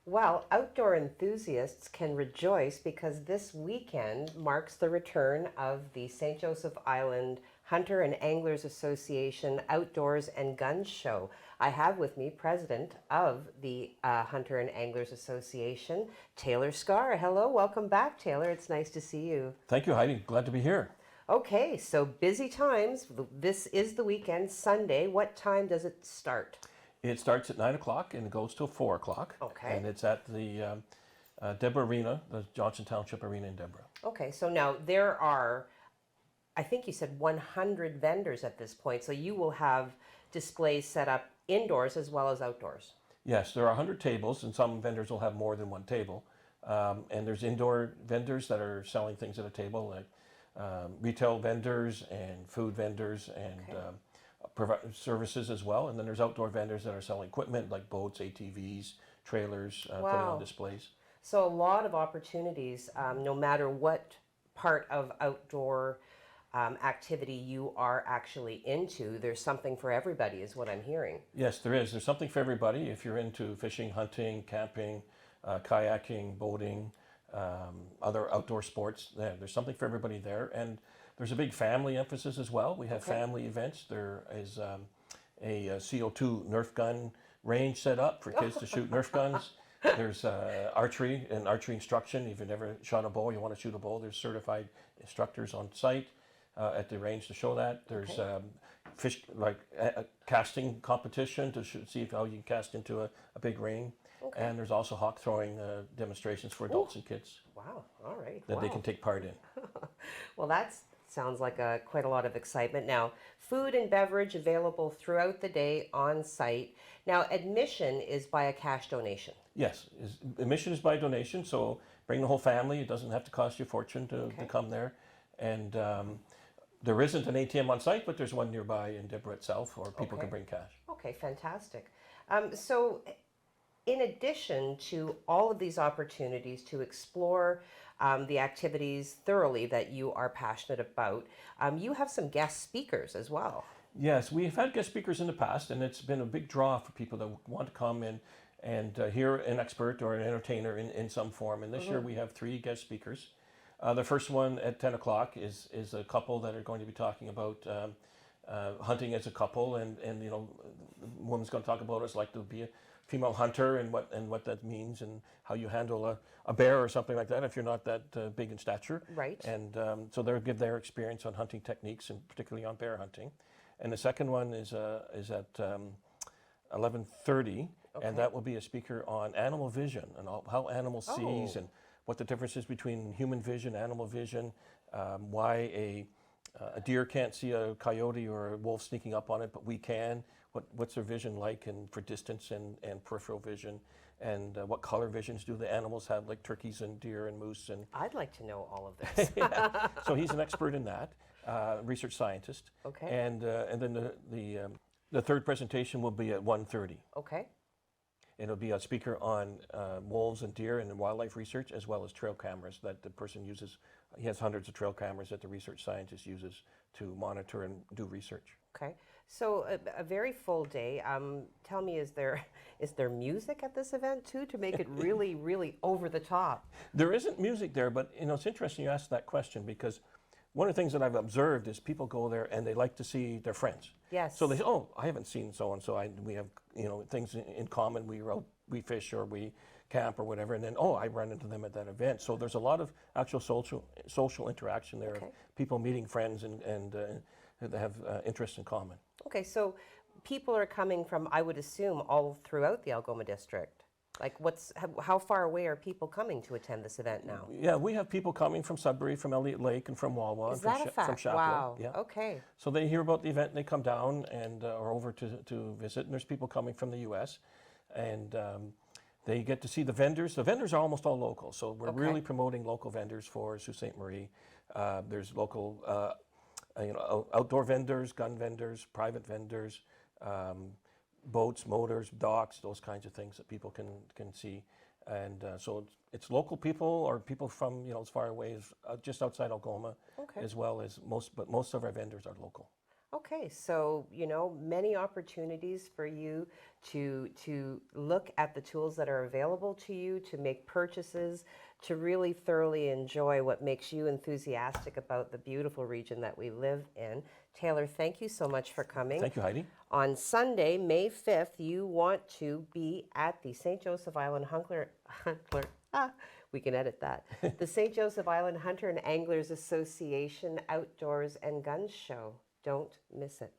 Well, outdoor enthusiasts can rejoice because this weekend marks the return of the St. Joseph Island Hunter and Anglers Association Outdoors and Guns Show. I have with me President of the Hunter and Anglers Association, Taylor Scarr. Hello, welcome back, Taylor. It's nice to see you. Thank you, Heidi. Glad to be here. Okay, so busy times. This is the weekend, Sunday. What time does it start? It starts at 9 o'clock and it goes till 4 o'clock. Okay. And it's at the Deborah Arena, the Johnson Township Arena in Deborah. Okay, so now there are, I think you said 100 vendors at this point, so you will have displays set up indoors as well as outdoors. Yes, there are 100 tables, and some vendors will have more than one table. And there's indoor vendors that are selling things at a table, like retail vendors and food vendors and provide services as well. And then there's outdoor vendors that are selling equipment like boats, ATVs, trailers, putting on displays. So a lot of opportunities, no matter what part of outdoor activity you are actually into, there's something for everybody is what I'm hearing. Yes, there is. There's something for everybody. If you're into fishing, hunting, camping, kayaking, boating, other outdoor sports, there's something for everybody there. And there's a big family emphasis as well. We have family events. There is a CO2 Nerf gun range set up for kids to shoot Nerf guns. There's archery and archery instruction. If you've never shot a bow, you want to shoot a bow, there's certified instructors on site at the range to show that. There's fish, like a casting competition to see how you can cast into a big ring. And there's also hawk throwing demonstrations for adults and kids. Wow, all right. That they can take part in. Well, that sounds like quite a lot of excitement. Now, food and beverage available throughout the day on site. Now, admission is by a cash donation. Yes, admission is by donation, so bring the whole family. It doesn't have to cost you a fortune to come there. And there isn't an ATM on site, but there's one nearby in Deborah itself, or people can bring cash. Okay, fantastic. So in addition to all of these opportunities to explore the activities thoroughly that you are passionate about, you have some guest speakers as well. Yes, we've had guest speakers in the past, and it's been a big draw for people that want to come in and hear an expert or an entertainer in some form. And this year we have 3 guest speakers. The first one at 10 o'clock is a couple that are going to be talking about hunting as a couple, and you know, the woman's going to talk about what it's like to be a female hunter and what that means and how you handle a bear or something like that if you're not that big in stature. Right. And so they'll give their experience on hunting techniques and particularly on bear hunting. And the second one is at 11:30, and that will be a speaker on animal vision and how animals sees and what the difference is between human vision, animal vision, why a deer can't see a coyote or a wolf sneaking up on it, but we can. What's their vision like, and for distance and peripheral vision, and what color visions do the animals have, like turkeys and deer and moose? And I'd like to know all of this. so he's an expert in that, research scientist. Okay. And then the third presentation will be at 1:30. Okay. It'll be a speaker on wolves and deer and wildlife research, as well as trail cameras that the person uses. He has hundreds of trail cameras that the research scientist uses to monitor and do research. Okay. So a very full day. Tell me, is there music at this event too to make it really, really over the top? There isn't music there, but you know, it's interesting you asked that question, because one of the things that I've observed is people go there and they like to see their friends. Yes. So they say, "Oh, I haven't seen so and so. We have things in common. We fish or we camp or whatever." And then, "Oh, I run into them at that event." So there's a lot of actual social interaction there. Okay. People meeting friends and that have interests in common. Okay, so people are coming from, I would assume, all throughout the Algoma district. Like, how far away are people coming to attend this event now? Yeah, we have people coming from Sudbury, from Elliott Lake, and from Wawa. Is that a fact? From Shapiro. Wow. Yeah. Okay. So they hear about the event and they come down and or over to visit. And there's people coming from the U.S. and they get to see the vendors. The vendors are almost all local, so we're really promoting local vendors for Sault Ste. Marie. There's local, outdoor vendors, gun vendors, private vendors. Boats, motors, docks, those kinds of things that people can see. And so it's local people or people from as far away as just outside Algoma, as well as most of our vendors are local. Okay, so many opportunities for you to look at the tools that are available to you, to make purchases, to really thoroughly enjoy what makes you enthusiastic about the beautiful region that we live in. Taylor, thank you so much for coming. Thank you, Heidi. On Sunday, May 5th, you want to be at the St. Joseph Island we can edit that. The St. Joseph Island Hunter and Anglers Association Outdoors and Guns Show. Don't miss it.